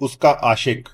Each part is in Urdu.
اس کا عاشق۔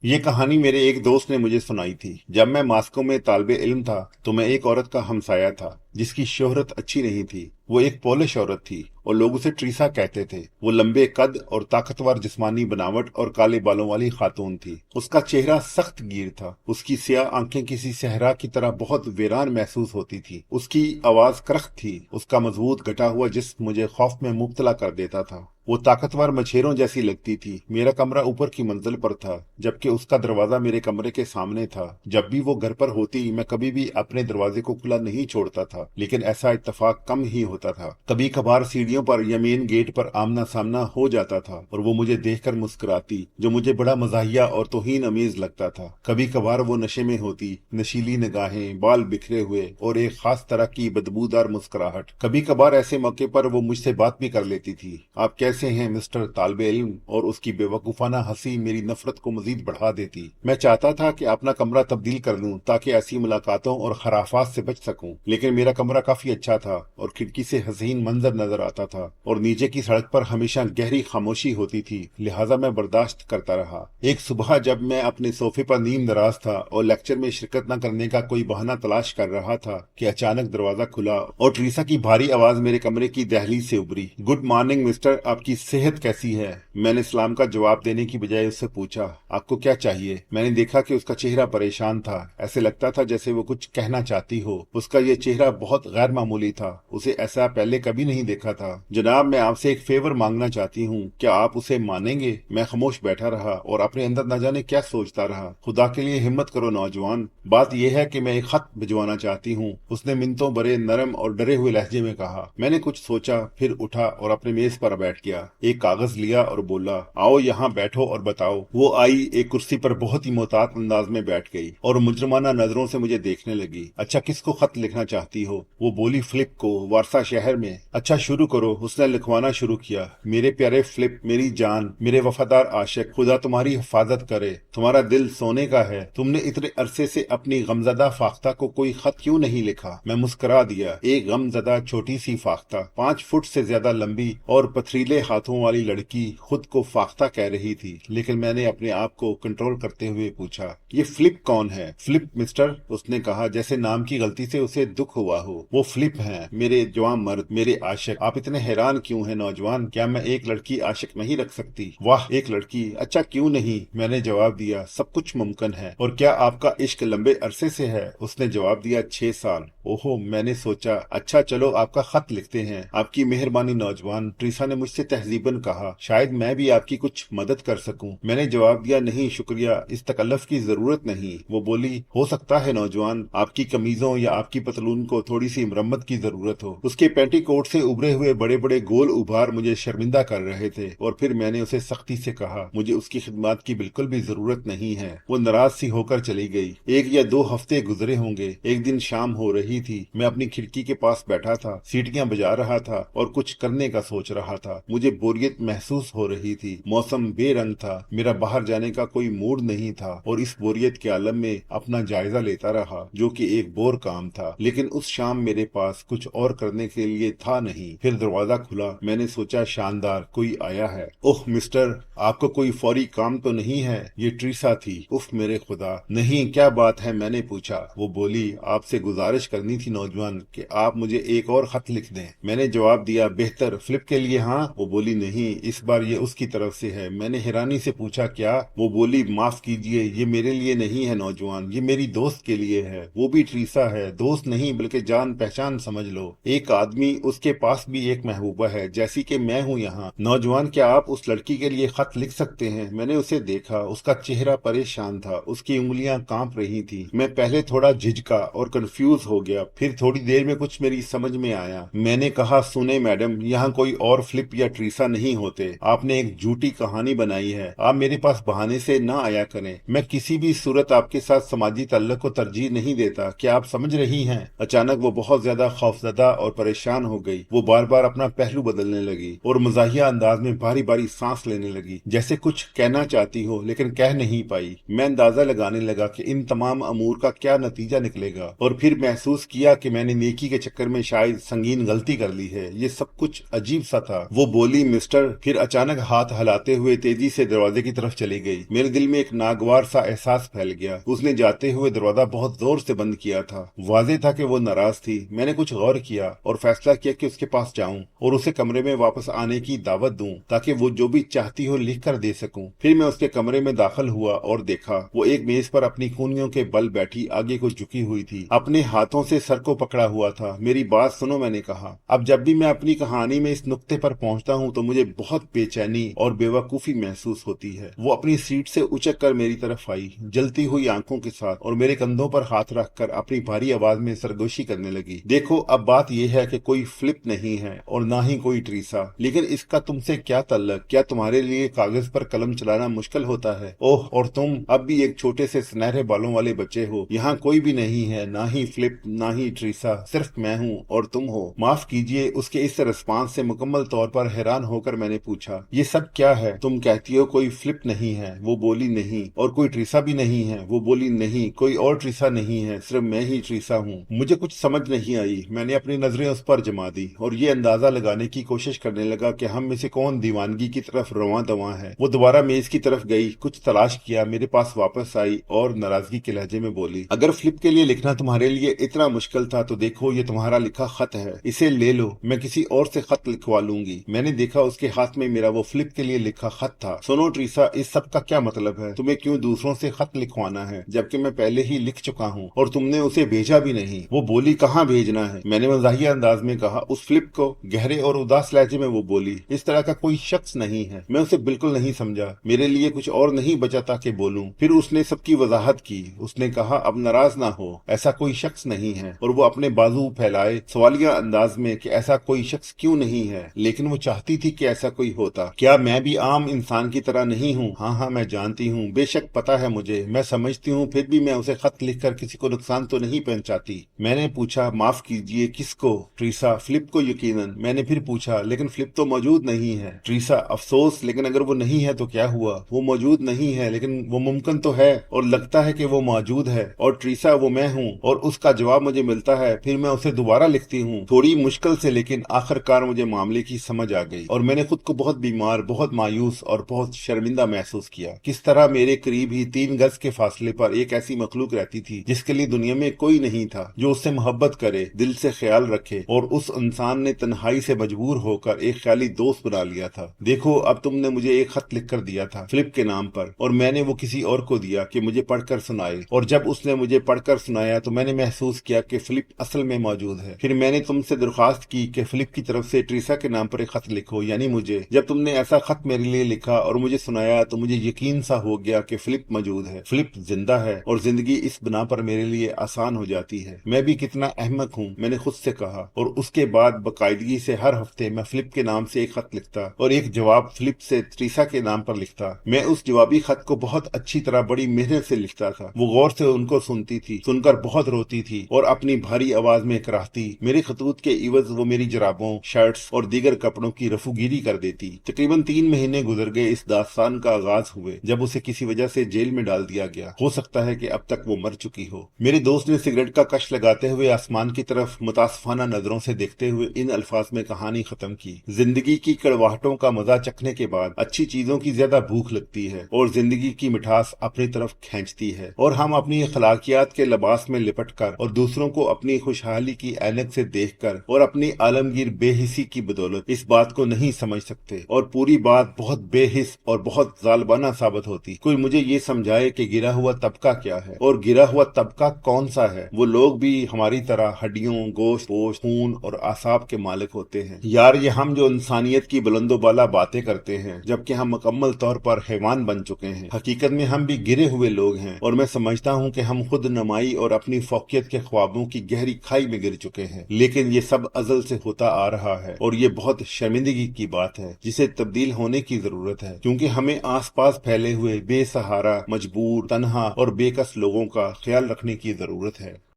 یہ کہانی میرے ایک دوست نے مجھے سنائی تھی۔ جب میں ماسکو میں طالب علم تھا تو میں ایک عورت کا ہمسایہ تھا جس کی شہرت اچھی نہیں تھی۔ وہ ایک پولش عورت تھی اور لوگ اسے ٹریسا کہتے تھے۔ وہ لمبے قد اور طاقتور جسمانی بناوٹ اور کالے بالوں والی خاتون تھی۔ اس کا چہرہ سخت گیر تھا۔ اس کی سیاہ آنکھیں کسی صحرا کی طرح بہت ویران محسوس ہوتی تھی۔ اس کی آواز کرخت تھی۔ اس کا مضبوط گٹا ہوا جسم مجھے خوف میں مبتلا کر دیتا تھا۔ وہ طاقتور مچھیروں جیسی لگتی تھی۔ میرا کمرہ اوپر کی منزل پر تھا جبکہ اس کا دروازہ میرے کمرے کے سامنے تھا۔ جب بھی وہ گھر پر ہوتی میں کبھی بھی اپنے دروازے کو کھلا نہیں چھوڑتا تھا، لیکن ایسا اتفاق کم ہی ہوتا تھا۔ کبھی کبھار سیڑھیوں پر یا مین گیٹ پر آمنا سامنا ہو جاتا تھا اور وہ مجھے دیکھ کر مسکراتی، جو مجھے بڑا مزاحیہ اور توہین امیز لگتا تھا۔ کبھی کبھار وہ نشے میں ہوتی، نشیلی نگاہیں، بال بکھرے ہوئے اور ایک خاص طرح کی بدبودار مسکراہٹ۔ کبھی کبھار ایسے موقع پر وہ مجھ سے بات بھی کر لیتی تھی۔ آپ کیسے ہیں مسٹر طالب علم؟ اور اس کی بے وقوفانہ ہنسی میری نفرت کو مزید بڑھا دیتی۔ میں چاہتا تھا کہ اپنا کمرہ تبدیل کر لوں تاکہ ایسی ملاقاتوں اور خرافات سے بچ سکوں، لیکن میرا کمرہ کافی اچھا تھا اور کھڑکی سے حسین منظر نظر آتا تھا اور نیچے کی سڑک پر ہمیشہ گہری خاموشی ہوتی تھی، لہٰذا میں برداشت کرتا رہا۔ ایک صبح جب میں اپنے صوفے پر نیم دراز تھا اور لیکچر میں شرکت نہ کرنے کا کوئی بہانہ تلاش کر رہا تھا کہ اچانک دروازہ کھلا اور ٹریسا کی بھاری آواز میرے کمرے کی دہلیز سے ابھری۔ گڈ مارننگ مسٹر، آپ کی صحت کیسی ہے؟ میں نے سلام کا جواب دینے کی بجائے اس سے پوچھا، آپ کو کیا چاہیے؟ میں نے دیکھا کہ اس کا چہرہ پریشان تھا، ایسے لگتا تھا جیسے وہ کچھ کہنا چاہتی ہو۔ اس کا یہ چہرہ بہت غیر معمولی تھا، اسے ایسا پہلے کبھی نہیں دیکھا تھا۔ جناب، میں آپ سے ایک فیور مانگنا چاہتی ہوں، کیا آپ اسے مانیں گے؟ میں خاموش بیٹھا رہا اور اپنے اندر نہ جانے کیا سوچتا رہا۔ خدا کے لیے ہمت کرو نوجوان، بات یہ ہے کہ میں ایک خط بھجوانا چاہتی ہوں، اس نے منتوں بڑے نرم اور ڈرے ہوئے لہجے میں کہا۔ میں نے کچھ سوچا، پھر اٹھا اور اپنے میز پر بیٹھ گیا، ایک کاغذ لیا اور بولا، آؤ یہاں بیٹھو اور بتاؤ۔ وہ آئی، ایک کرسی پر بہت ہی محتاط انداز میں بیٹھ گئی اور مجرمانہ نظروں سے مجھے دیکھنے لگی۔ اچھا، کس کو خط لکھنا چاہتی ہو؟ وہ بولی، فلپ کو، وارسا شہر میں۔ اچھا شروع کرو۔ اس نے لکھوانا شروع کیا۔ میرے پیارے فلپ، میری جان، میرے وفادار عاشق، خدا تمہاری حفاظت کرے۔ تمہارا دل سونے کا ہے۔ تم نے اتنے عرصے سے اپنی غمزدہ فاختہ کو کوئی خط کیوں نہیں لکھا؟ میں مسکرا دیا۔ ایک غمزدہ چھوٹی سی فاختہ، 5 فٹ سے زیادہ لمبی اور پتھریلے ہاتھوں والی لڑکی خود کو فاختہ کہہ رہی تھی، لیکن میں نے اپنے آپ کو کنٹرول کرتے ہوئے پوچھا، یہ فلپ کون ہے؟ فلپ مسٹر، اس نے کہا جیسے نام کی غلطی سے اسے دکھ ہوا ہو۔ وہ فلپ ہیں، میرے جوان مرد، میرے عاشق۔ آپ اتنے حیران کیوں ہیں نوجوان؟ کیا میں ایک لڑکی عاشق نہیں رکھ سکتی؟ واہ، ایک لڑکی! اچھا کیوں نہیں؟ میں نے جواب دیا، سب کچھ ممکن ہے۔ اور کیا آپ کا عشق لمبے عرصے سے ہے؟ اس نے جواب دیا، 6 سال۔ اوہو، میں نے سوچا، اچھا چلو آپ کا خط لکھتے ہیں۔ آپ کی مہربانی نوجوان، ٹریسا نے مجھ سے تہذیباً کہا، شاید میں بھی آپ کی کچھ مدد کر سکوں۔ میں نے جواب دیا، نہیں شکریہ، اس تکلف کی ضرورت نہیں۔ وہ بولی، ہو سکتا ہے نوجوان آپ کی قمیضوں یا آپ کی پتلون کو تھوڑی سی مرمت کی ضرورت ہو۔ اس کے پینٹی کوٹ سے ابھرے ہوئے بڑے بڑے گول ابھار مجھے شرمندہ کر رہے تھے، اور پھر میں نے اسے سختی سے کہا، مجھے اس کی خدمات کی بالکل بھی ضرورت نہیں ہے۔ وہ ناراض سی ہو کر چلی گئی۔ 1 یا 2 ہفتے گزرے ہوں گے۔ ایک دن شام ہو رہی تھی، میں اپنی کھڑکی کے پاس بیٹھا تھا، سیٹیاں بجا رہا تھا اور کچھ کرنے کا سوچ رہا تھا۔ مجھے بوریت محسوس ہو رہی تھی، موسم بے رنگ تھا، میرا باہر جانے کا کوئی موڈ نہیں تھا، اور اس بوریت کے عالم میں اپنا جائزہ لیتا رہا، جو کہ ایک بور کام تھا۔ لیکن اس شام میرے پاس کچھ اور کرنے کے لیے تھا نہیں۔ پھر دروازہ کھلا، میں نے سوچا شاندار، کوئی آیا ہے۔ اوہ مسٹر، آپ کو کوئی فوری کام تو نہیں ہے؟ یہ ٹریسا تھی۔ اف میرے خدا! نہیں، کیا بات ہے؟ میں نے پوچھا۔ وہ بولی، آپ سے گزارش کرنی تھی نوجوان کہ آپ مجھے ایک اور خط لکھ دیں۔ میں نے جواب دیا، بہتر، فلپ کے لیے ہاں؟ وہ بولی، نہیں، اس بار یہ اس کی طرف سے ہے۔ میں نے حیرانی سے پوچھا، کیا؟ وہ بولی، معاف کیجئے، یہ میرے لیے نہیں ہے نوجوان، یہ میری دوست کے لیے ہے۔ وہ بھی ٹریسا ہے، دوست نہیں بلکہ جان پہچان سمجھ لو۔ ایک آدمی، اس کے پاس بھی ایک محبوبہ ہے جیسی کہ میں ہوں یہاں۔ نوجوان، کیا آپ اس لڑکی کے لیے خط لکھ سکتے ہیں؟ میں نے اسے دیکھا، اس کا چہرہ پریشان تھا، اس کی انگلیاں کانپ رہی تھیں۔ میں پہلے تھوڑا جھجکا اور کنفیوز ہو گیا، پھر تھوڑی دیر میں کچھ میری سمجھ میں آیا۔ میں نے کہا، سنیں میڈم، یہاں کوئی اور فلپ یا ٹریسا نہیں ہوتے۔ آپ نے ایک جھوٹی کہانی بنائی ہے۔ آپ میرے پاس بہانے سے نہ آیا کریں۔ میں کسی بھی صورت آپ کے ساتھ سماجی تعلق کو ترجیح نہیں دیتا۔ کیا آپ سمجھ رہی ہیں؟ اچانک اچانک وہ بہت زیادہ خوفزدہ اور پریشان ہو گئی۔ وہ بار بار اپنا پہلو بدلنے لگی اور مزاحیہ انداز میں باری باری سانس لینے لگی، جیسے کچھ کہنا چاہتی ہو لیکن کہہ نہیں پائی۔ میں اندازہ لگانے لگا کہ ان تمام امور کا کیا نتیجہ نکلے گا، اور پھر محسوس کیا کہ میں نے نیکی کے چکر میں شاید سنگین غلطی کر لی ہے۔ یہ سب کچھ عجیب سا تھا۔ وہ بولی مسٹر، پھر اچانک ہاتھ ہلاتے ہوئے تیزی سے دروازے کی طرف چلی گئی۔ میرے دل میں ایک ناگوار سا احساس پھیل گیا۔ اس نے جاتے ہوئے دروازہ بہت زور سے بند کیا تھا۔ واضح تھا کہ وہ ناراض تھی۔ میں نے کچھ غور کیا اور فیصلہ کیا کہ اس کے پاس جاؤں اور اسے کمرے میں واپس آنے کی دعوت دوں تاکہ وہ جو بھی چاہتی ہو لکھ کر دے سکوں۔ پھر میں اس کے کمرے میں داخل ہوا اور دیکھا وہ ایک میز پر اپنی کونیوں کے بل بیٹھی آگے کو جھکی ہوئی تھی، اپنے ہاتھوں سے سر کو پکڑا ہوا تھا۔ میری بات سنو، میں نے کہا۔ اب جب بھی میں اپنی کہانی میں اس نقطے پر پہنچتا ہوں تو مجھے بہت بے چینی اور بے وقوفی محسوس ہوتی ہے۔ وہ اپنی سیٹ سے اچک کر میری طرف آئی، جلتی ہوئی آنکھوں کے ساتھ، اور میرے کندھوں پر ہاتھ رکھ کر اپنی بھاری آواز میں سرگوشی کرنے لگی۔ دیکھو، اب بات یہ ہے کہ کوئی فلپ نہیں ہے اور نہ ہی کوئی ٹریسا، لیکن اس کا تم سے کیا تعلق؟ کیا تمہارے لیے کاغذ پر قلم چلانا مشکل ہوتا ہے؟ اوہ، اور تم اب بھی ایک چھوٹے سے سنہرے بالوں والے بچے ہو۔ یہاں کوئی بھی نہیں ہے، نہ ہی فلپ نہ ہی ٹریسا، صرف میں ہوں اور تم ہو۔ معاف کیجئے، اس کے اس رسپانس سے مکمل طور پر حیران ہو کر میں نے پوچھا، یہ سب کیا ہے؟ تم کہتی ہو کوئی فلپ نہیں ہے، وہ بولی نہیں، اور کوئی ٹریسا بھی نہیں ہے، وہ بولی نہیں، کوئی اور ٹریسا نہیں ہے، صرف میں ہی ٹریسا ہوں۔ مجھے کچھ سمجھ نہیں آئی۔ میں نے اپنی نظریں اس پر جما دی اور یہ اندازہ لگانے کی کوشش کرنے لگا کہ ہم میں سے کون دیوانگی کی طرف رواں دواں ہے۔ وہ دوبارہ میز کی طرف گئی، کچھ تلاش کیا، میرے پاس واپس آئی اور ناراضگی کے لہجے میں بولی، اگر فلپ کے لیے لکھنا تمہارے لیے اتنا مشکل تھا تو دیکھو، یہ تمہارا لکھا خط ہے، اسے لے لو، میں کسی اور سے خط لکھوا لوں گی۔ میں نے دیکھا اس کے ہاتھ میں میرا وہ فلپ کے لیے لکھا خط تھا۔ سنو ٹریسا، اس سب کا کیا مطلب ہے؟ تمہیں کیوں دوسروں سے خط لکھوانا ہے جبکہ میں پہلے ہی لکھ چکا ہوں اور تم نے اسے بھیجا بھی نہیں؟ وہ بولی، کہاں بھیجنا ہے؟ میں نے مزاحیہ انداز میں کہا، اس فلپ کو۔ گہرے اور اداس لہجے میں وہ بولی، اس طرح کا کوئی شخص نہیں ہے۔ میں اسے بالکل نہیں سمجھا، میرے لیے کچھ اور نہیں بچا تھا کہ بولوں۔ پھر اس نے سب کی وضاحت کی۔ اس نے کہا، اب ناراض نہ ہو، ایسا کوئی شخص نہیں ہے، اور وہ اپنے بازو پھیلائے سوالیہ انداز میں کہ ایسا کوئی شخص کیوں نہیں ہے، لیکن وہ چاہتی تھی کہ ایسا کوئی ہوتا۔ کیا میں بھی عام انسان کی طرح نہیں ہوں؟ ہاں ہاں، میں جانتی ہوں، بے شک پتا ہے مجھے، میں سمجھتی ہوں، پھر بھی میں اسے خط لکھ کر کسی کو نقصان تو نہیں پہنچاتی۔ میں نے پوچھا، معاف کیجئے، کس کو؟ ٹریسا، فلپ کو یقیناً۔ میں نے پھر پوچھا، لیکن فلپ تو موجود نہیں ہے۔ ٹریسا، افسوس، لیکن اگر وہ نہیں ہے تو کیا ہوا؟ وہ موجود نہیں ہے لیکن وہ ممکن تو ہے، اور لگتا ہے کہ وہ موجود ہے، اور ٹریسا وہ میں ہوں، اور اس کا جواب مجھے ملتا ہے، پھر میں اسے دوبارہ لکھتی ہوں، تھوڑی مشکل سے، لیکن آخر کار مجھے معاملے کی سمجھ آ گئی، اور میں نے خود کو بہت بیمار، بہت مایوس اور بہت شرمندہ محسوس کیا۔ کس طرح میرے قریب ہی 3 گز کے فاصلے پر ایک ایسی مخلوق رہتی تھی جس کے لیے دنیا میں کوئی نہیں تھا جو اس سے محبت کرے، دل سے خیال رکھے، اور اس انسان نے تنہائی سے مجبور ہو کر ایک خیالی دوست بنا لیا تھا۔ دیکھو، اب تم نے مجھے ایک خط لکھ کر دیا تھا فلپ کے نام پر، اور میں نے وہ کسی اور کو دیا کہ مجھے پڑھ کر سنائے، اور جب اس نے مجھے پڑھ کر سنایا تو میں نے محسوس کیا کہ فلپ اصل میں موجود ہے۔ پھر میں نے تم سے درخواست کی کہ فلپ کی طرف سے ٹریسا کے نام پر ایک خط لکھو، یعنی مجھے۔ جب تم نے ایسا خط میرے لیے لکھا اور مجھے سنایا تو مجھے یقین سا ہو گیا کہ فلپ موجود ہے، فلپ زندہ ہے، اور زندگی اس بنا پر میرے لیے آسان ہو جاتی ہے۔ میں بھی کتنا احمق ہوں، میں نے خود سے کہا، اور اس کے بعد باقاعدگی سے ہر ہفتے میں فلپ کے نام سے ایک خط لکھتا اور ایک جواب فلپ سے ٹریسا کے نام پر لکھتا۔ میں اس جوابی خط کو بہت اچھی طرح بڑی محنت سے لکھتا تھا۔ وہ غور سے ان کو سنتی تھی، سن کر بہت روتی تھی اور اپنی بھاری آواز میں کراہتی۔ میرے خطوط کے عوض وہ میری جرابوں، شرٹس اور دیگر کپڑوں کی رفوگیری کر دیتی۔ تقریباً 3 مہینے گزر گئے اس داستان کا آغاز ہوئے جب اسے کسی وجہ سے جیل میں ڈال دیا گیا۔ ہو سکتا ہے کہ اب تک وہ مر چکی ہو۔ میرے دوست نے سگریٹ کا کش لگاتے ہوئے آسمان کی طرف متاسفانہ نظروں سے دیکھتے ہوئے ان الفاظ میں کہانی ختم کی۔ زندگی کی کڑواہٹوں کا مزہ چکھنے کے بعد اچھی چیزوں کی زیادہ بھوک لگتی ہے اور زندگی کی مٹھاس اپنی طرف کھینچتی ہے، اور ہم اپنی اخلاقیات کے لباس میں لپٹ کر اور دوسروں کو اپنی خوشحالی کی اینک سے دیکھ کر اور اپنی عالمگیر بے حسی کی بدولت اس بات کو نہیں سمجھ سکتے، اور پوری بات بہت بے حس اور بہت ظالمانہ ثابت ہوتی۔ کوئی مجھے یہ سمجھائے کہ گرا ہوا طبقہ کیا ہے، اور گرا ہوا طبقہ کون سا ہے؟ وہ لوگ بھی ہماری طرح ہڈیوں، گوشت پوشت، خون اور اعصاب کے مالک ہوتے ہیں۔ یار، یہ ہم جو انسانیت کی بلند و بالا باتیں کرتے ہیں جبکہ ہم مکمل طور پر حیوان بن چکے ہیں، حقیقت میں ہم بھی گرے ہوئے لوگ ہیں، اور میں سمجھتا ہوں کہ ہم خود نمائی اور اپنی فوقیت کے خوابوں کی گہری کھائی میں گر چکے ہیں، لیکن یہ سب ازل سے ہوتا آ رہا ہے، اور یہ بہت شرمندگی کی بات ہے جسے تبدیل ہونے کی ضرورت ہے، کیونکہ ہمیں آس پاس پھیلے ہوئے بے سہارا، مجبور، تنہا اور بے کس لوگوں کا خیال رکھنے کی ضرورت ہے۔